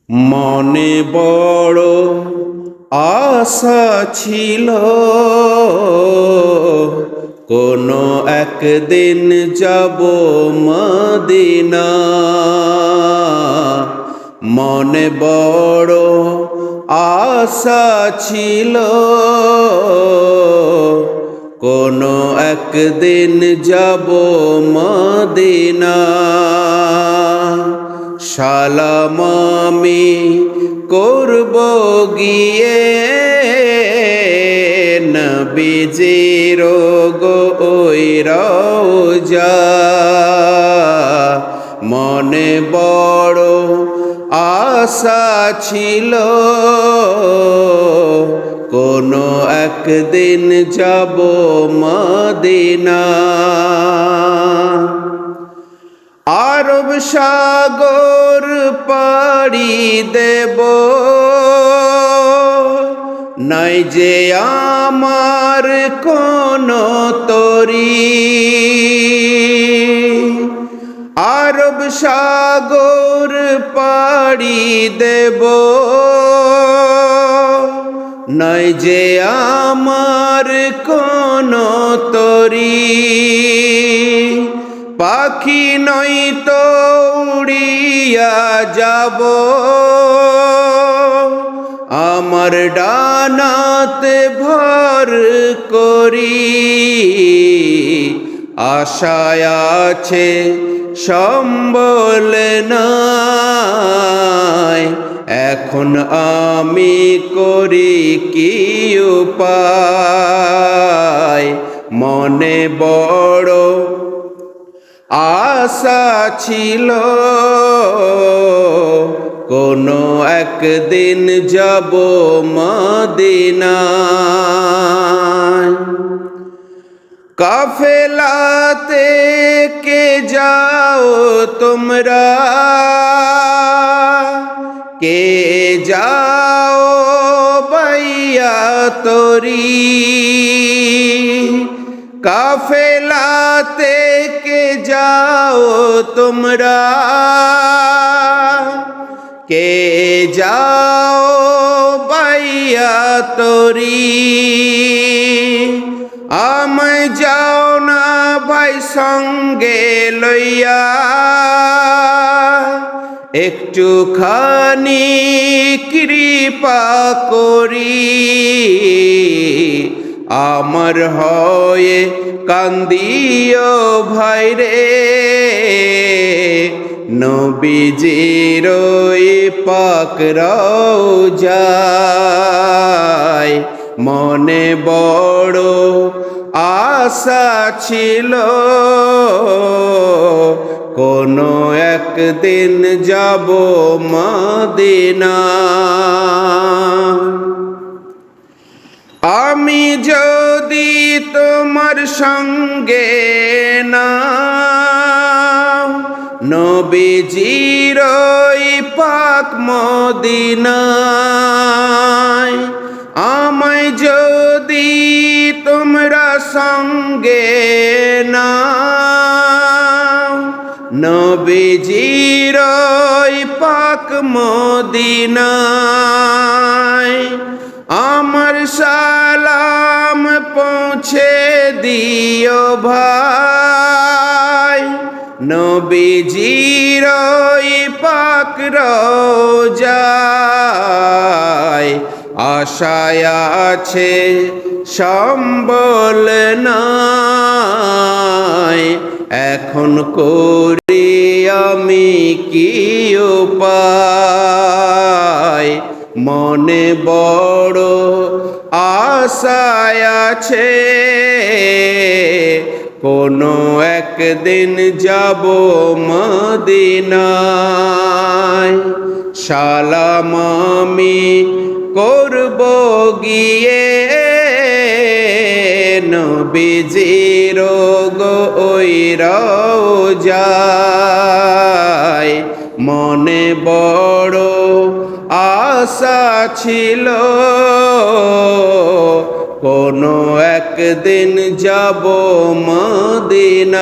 মনে বড় আশা ছিল কোনো একদিন যাব মদিনা। মনে বড় আশা ছিল কোনো একদিন যাব মদিনা। সালাম আমি করব গিয়ে নবীজির গো ওই রওজা। মনে বড় আশা ছিল কোনো একদিন যাব মদিনা। আরব সাগর পাড়ি দেব, নাই যে আমার কোনো তরি। আরব সাগর পাড়ি দেব, নাই যে আমার কোনো তরি। পাখি নই তো উড়িয়া যাব, আমার ডানাতে ভর করি। আশায় আছে সম্বল নাই, এখন আমি করি কি উপায়। মনে বড় আশা ছিল কোনো একদিন যাব মদিনা। কাফেলাতে কে যাও তোমরা, কে যাও বাইয়া তরি। কাফেলাতে কে যাও তোমরা, কে যাও বাইয়া তরি। আমায় যাও না ভাই সঙ্গে লইয়া, একটুখানি কৃপা করি। আমার হয়ে কান্দিও ভাই রে, নবীজির ওই পাক রওজায়। মনে বড় আশা ছিল কোনো একদিন যাব মদিনা। আমি যদি তোমার সঙ্গে না নবীজির ওই পাক মদিনায়, আমায় যদি তোমরা সঙ্গে না নবীজির ওই পাক মদিনায়, আমার সালাম পৌঁছে দিও ভাই, নবীজির ওই পাক রওজায়। আশায় আছে সম্বল নাই, এখন করি আমি কি উপায়। মনে বড় আশায় আছে কোনো একদিন যাব মদিনায়। সালাম আমি করব গিয়ে নবীজির গো ওই রওজায়। মনে বড় আশা ছিল কোনো একদিন যাব মদিনায়।